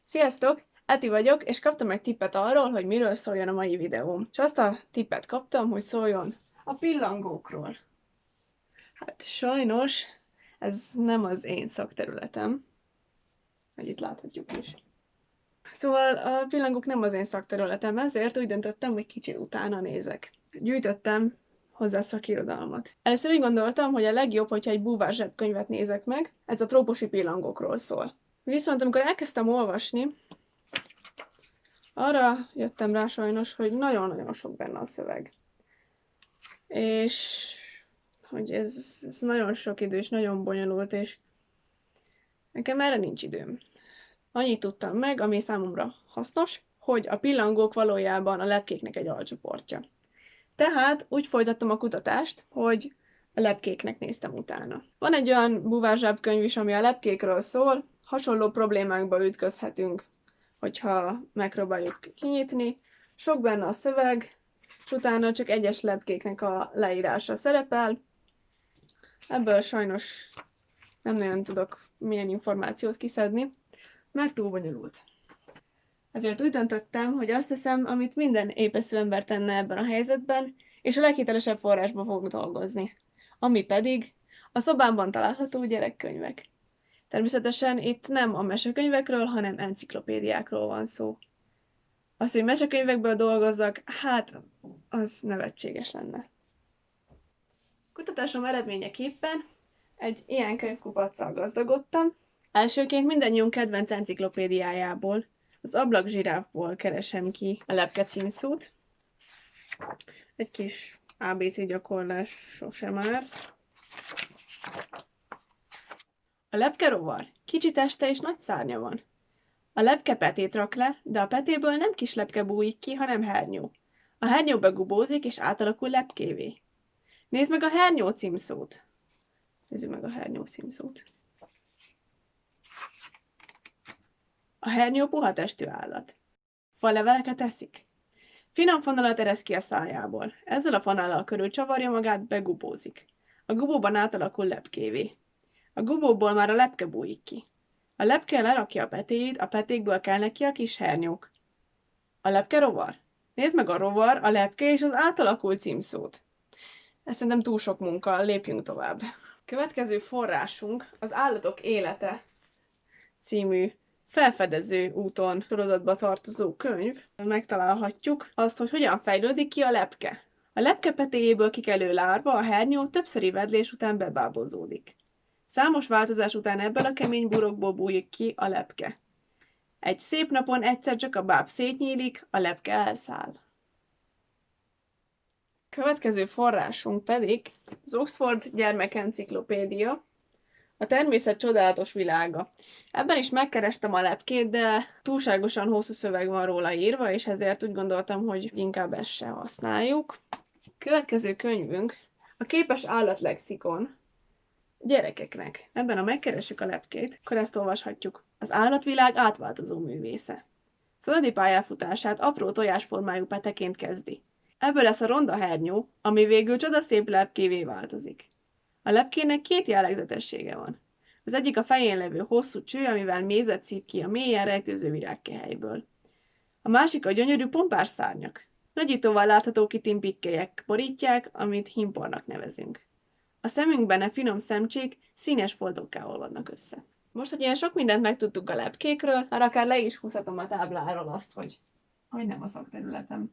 Sziasztok! Eti vagyok, és kaptam egy tippet arról, hogy miről szóljon a mai videóm. És azt a tippet kaptam, hogy szóljon a pillangókról. Hát sajnos ez nem az én szakterületem, hogy itt láthatjuk is. Szóval a pillangók nem az én szakterületem, ezért úgy döntöttem, hogy kicsit utána nézek. Gyűjtöttem hozzá szakirodalmat. Először úgy gondoltam, hogy a legjobb, hogyha egy búvár zsebkönyvet nézek meg, ez a trópusi pillangókról szól. Viszont amikor elkezdtem olvasni, arra jöttem rá sajnos, hogy nagyon-nagyon sok benne a szöveg. És hogy ez nagyon sok idő, és nagyon bonyolult, és nekem erre nincs időm. Annyit tudtam meg, ami számomra hasznos, hogy a pillangók valójában a lepkéknek egy alcsoportja. Tehát úgy folytattam a kutatást, hogy a lepkéknek néztem utána. Van egy olyan búvárzsábkönyv is, ami a lepkékről szól, hasonló problémákba ütközhetünk, hogyha megpróbáljuk kinyitni. Sok benne a szöveg, és utána csak egyes lepkéknek a leírása szerepel. Ebből sajnos nem nagyon tudok milyen információt kiszedni, mert túl bonyolult. Ezért úgy döntöttem, hogy azt teszem, amit minden épeszű ember tenne ebben a helyzetben, és a leghitelesebb forrásba fogok dolgozni. Ami pedig a szobámban található gyerekkönyvek. Természetesen itt nem a mesekönyvekről, hanem enciklopédiákról van szó. Az, hogy mesekönyvekből dolgozzak, hát az nevetséges lenne. Kutatásom eredményeképpen egy ilyen könyvkupaccal gazdagodtam. Elsőként mindannyiunk kedvenc enciklopédiájából, az ablakzsiráfból keresem ki a lepke címszót. Egy kis ABC gyakorlás sosem árt. A lepkerovar kicsi teste és nagy szárnya van. A lepke petét rak le, de a petéből nem kis lepke bújik ki, hanem hernyó. A hernyó begubózik és átalakul lepkévé. Nézd meg a hernyó címszót. Nézzük meg a hernyó címszót. A hernyó puha testű állat. Faleveleket eszik. Finom fonalat eresz ki a szájából. Ezzel a fonállal körül csavarja magát, begubózik. A gubóban átalakul lepkévé. A gubóból már a lepke bújik ki. A lepke lerakja a petéjét, a petékből kelnek ki a kis hernyók. A lepke rovar? Nézd meg a rovar, a lepke és az átalakult címszót. Ez szerintem túl sok munka, lépjünk tovább. Következő forrásunk az Állatok élete című felfedező úton sorozatba tartozó könyv. Megtalálhatjuk azt, hogy hogyan fejlődik ki a lepke. A lepke petéjéből kikelő lárva, a hernyó többszöri vedlés után bebábozódik. Számos változás után ebből a kemény burokból bújik ki a lepke. Egy szép napon egyszer csak a báb szétnyílik, a lepke elszáll. Következő forrásunk pedig az Oxford gyermekenciklopédia, a természet csodálatos világa. Ebben is megkerestem a lepkét, de túlságosan hosszú szöveg van róla írva, és ezért úgy gondoltam, hogy inkább ezt se használjuk. Következő könyvünk a Képes állatlexikon gyerekeknek. Ebben, ha megkeressük a lepkét, akkor ezt olvashatjuk. Az állatvilág átváltozó művésze. Földi pályafutását apró tojásformájú peteként kezdi. Ebből lesz a ronda hernyó, ami végül csodaszép lepkévé változik. A lepkének két jellegzetessége van. Az egyik a fején levő hosszú cső, amivel mézet szív ki a mélyen rejtőző virágkehelyből. A másik a gyönyörű pompás szárnyak. Nagyítóval látható kitimpikkélyek borítják, amit himpornak nevezünk. A szemünkben a finom szemcsék színes foltokká olvadnak össze. Most, hogy ilyen sok mindent megtudtuk a lepkékről, már akár le is húzhatom a tábláról azt, hogy nem a szakterületem.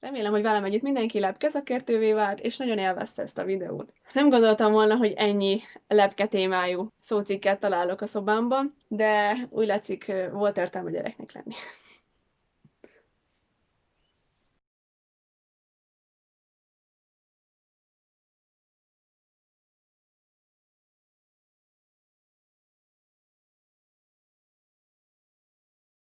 Remélem, hogy velem együtt mindenki lepkeszakértővé vált, és nagyon élvezte ezt a videót. Nem gondoltam volna, hogy ennyi lepke témájú szócikket találok a szobámban, de úgy látszik, volt értelme gyereknek lenni.